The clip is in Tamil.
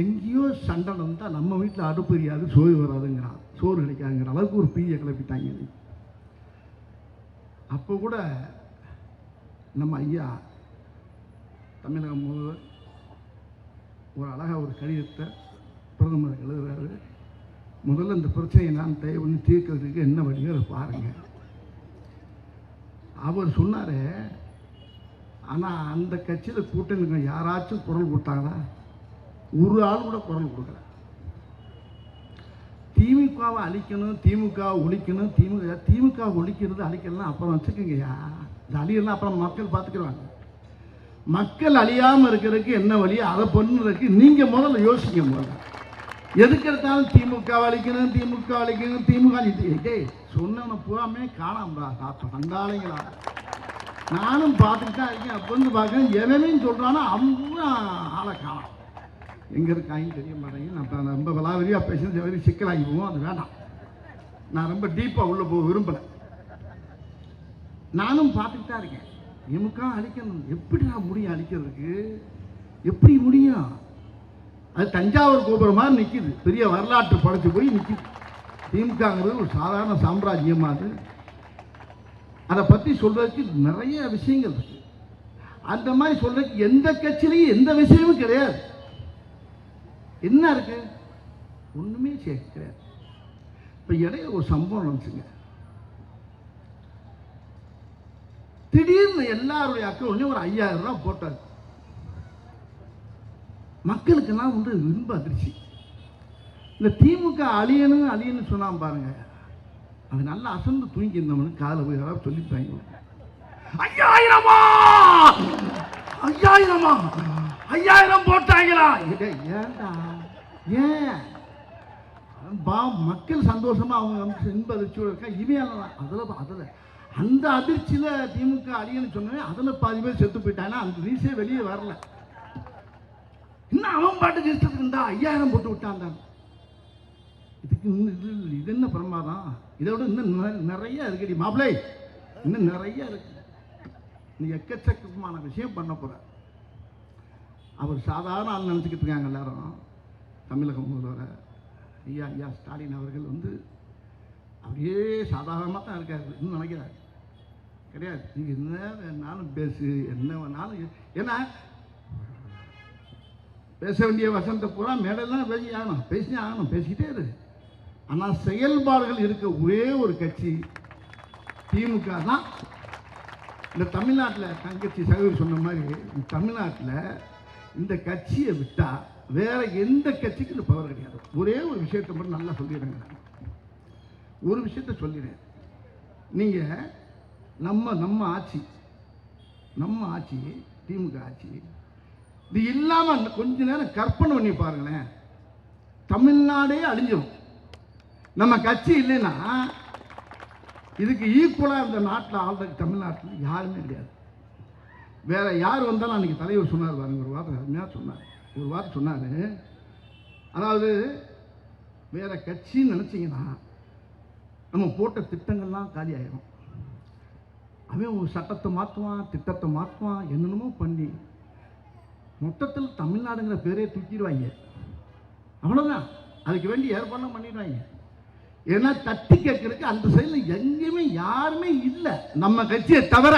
எங்கேயோ சண்டை வந்தால் நம்ம வீட்டில் அடுப்பு எரியாது, சோறு வராதுங்கிறான், சோறு கிடைக்காதுங்கிற அளவுக்கு ஒரு பீயை கிளப்பிட்டாங்க. அப்போ கூட நம்ம ஐயா தமிழக முதல்வர் ஒரு அழகாக ஒரு கடிதத்தை பிரதமர் எழுதுறாரு. முதல்ல இந்த பிரச்சனையை நான் தயவு பண்ணி தீர்க்கிறதுக்கு என்ன வழியோ அதை பாருங்கள். அவர் சொன்னார், ஆனால் அந்த கட்சியில் கூட்டணி யாராச்சும் குரல் கொடுத்தாங்களா? ஒரு ஆள் கூட குரல் கொடுக்கல. திமுகவை அழிக்கணும், திமுக ஒழிக்கணும், திமுக ஒழிக்கிறது அழிக்கலாம் அப்புறம் வச்சுக்கோங்கய்யா. இந்த அழியெல்லாம் அப்புறம் மக்கள் பார்த்துக்கிறாங்க. மக்கள் அழியாமல் இருக்கிறதுக்கு என்ன வழி, அதை பண்ணுறதுக்கு நீங்கள் முதல்ல யோசிக்க. முதல்ல எதுக்கு எடுத்தாலும் திமுக அழிக்கணும், திமுக அழிக்கணும், திமுக சொன்னவனை பூராமே காணாமடா அப்போ கண்டாளிங்களா. நானும் பார்த்துக்கிட்டு தான் இருக்கேன். அப்போ வந்து பார்க்குறேன், எவனையும் சொல்கிறானோ அவங்க ஆளை காணாம். எங்கே இருக்காங்கன்னு தெரிய மாட்டேங்க. நான் ரொம்ப விலாவரியாக பேசுறது வெறும் சிக்கலாகி போவோம், அது வேண்டாம். நான் ரொம்ப டீப்பாக உள்ளே போக விரும்பலை. நானும் பார்த்துக்கிட்டு தான் இருக்கேன். திமுக அழிக்கணும், எப்படி நான் முடியும் அழிக்கிறதுக்கு? எப்படி முடியும்? அது தஞ்சாவூர் கோபுரம் மாதிரி நிற்கிது, பெரிய வரலாற்று படைச்சு போய் நிற்கிது. திமுகங்கிறது ஒரு சாதாரண சாம்ராஜ்யமாக அது. அதை பற்றி சொல்றதுக்கு நிறைய விஷயங்கள் இருக்கு. அந்த மாதிரி சொல்றதுக்கு எந்த கட்சியிலையும் எந்த விஷயமும் கிடையாது. என்ன இருக்கு? ஒண்ணுமே கிடையாது. இப்ப இடையில ஒரு சம்பவம் நினைச்சுங்க. திடீர்னு எல்லாருடைய அக்கௌண்ட்லையும் ஒரு 5000 ரூபாய் போட்டாரு. மக்களுக்கெல்லாம் வந்து ரொம்ப அதிர்ச்சி. இந்த திமுக அழியணும் சொன்னான் பாருங்க, அது நல்லா அசந்து தூங்கி இருந்தவனுக்கு காலை போய் யாராவது சொல்லிட்டாங்க, 5000 போட்டாங்களா? ஏன்டா? ஏன் மக்கள் சந்தோஷமா அவங்க இன்ப அதிர்ச்சியோட இருக்கா? இவன் அதில் அந்த அதிர்ச்சியில் திமுக அழியன்னு சொன்னே அதில் பாதி பேர் செத்து போயிட்டாங்கன்னா அந்த நியூஸே வெளியே வரல. இன்னும் அவன் பாட்டுக்கு இஷ்டத்துக்குண்டா 5000 போட்டு விட்டான். இதுக்கு இது என்ன பிரமாதம்? இதை விட இன்னும் நிறைய இருக்குடி மாப்பிள்ளை, இன்னும் நிறைய இருக்கு. நீ எக்கச்சக்கமான விஷயம் பண்ண போற. அவர் சாதாரண ஆள் நினச்சிக்கிட்டு இருக்காங்க எல்லாரும். தமிழக முதல்வர் ஐயா ஸ்டாலின் அவர்கள் வந்து அப்படியே சாதாரணமாக தான் இருக்காரு. இன்னும் நினைக்கிறாரு கிடையாது. நீங்கள் என்ன வேணாலும் பேசு, என்ன வேணாலும், ஏன்னா பேச வேண்டிய வசனத்தை பூரா மேடெல்லாம் பேசி ஆகணும், பேசிக்கிட்டே இரு. ஆனால் செயல்பாடுகள் இருக்க ஒரே ஒரு கட்சி திமுக தான். இந்த தமிழ்நாட்டில் தங்கச்சி சகோதரி சொன்ன மாதிரி தமிழ்நாட்டில் இந்த கட்சியை விட்டால் வேற எந்த கட்சிக்கும் இந்த பவர் கிடையாது. ஒரே ஒரு விஷயத்தை மட்டும் நல்லா சொல்லிடுறேங்க. ஒரு விஷயத்த சொல்லிடுறேன். நீங்கள் நம்ம ஆட்சி திமுக ஆட்சி இது இல்லாமல் கொஞ்ச நேரம் கற்பனை பண்ணி பாருங்களேன், தமிழ்நாடே அழிஞ்சிடும். நம்ம கட்சி இல்லைன்னா இதுக்கு ஈக்குவலாக இந்த நாட்டில் ஆள்றதுக்கு தமிழ்நாட்டில் யாருமே கிடையாது. வேற யார் வந்தாலும் அன்றைக்கி தலைவர் சொன்னார் பாருங்க, ஒரு வார்த்தை அருமையாக சொன்னார். ஒரு வார்த்தை சொன்னார், அதாவது வேற கட்சின்னு நினச்சிங்கன்னா நம்ம போட்ட திட்டங்கள்லாம் காலி ஆகிடும். அவன் ஒரு சட்டத்தை மாற்றுவான், திட்டத்தை மாற்றுவான், என்னென்னமோ பண்ணி மொத்தத்தில் தமிழ்நாடுங்கிற பேரே தூக்கிடுவாங்க. அவ்வளோதான். அதுக்கு வேண்டி ஏற்பாடு பண்ணிடுவாங்க. ஏன்னா தட்டி கேட்கறதுக்கு அந்த சைடில் எங்கேயுமே யாருமே இல்லை நம்ம கட்சியை தவிர.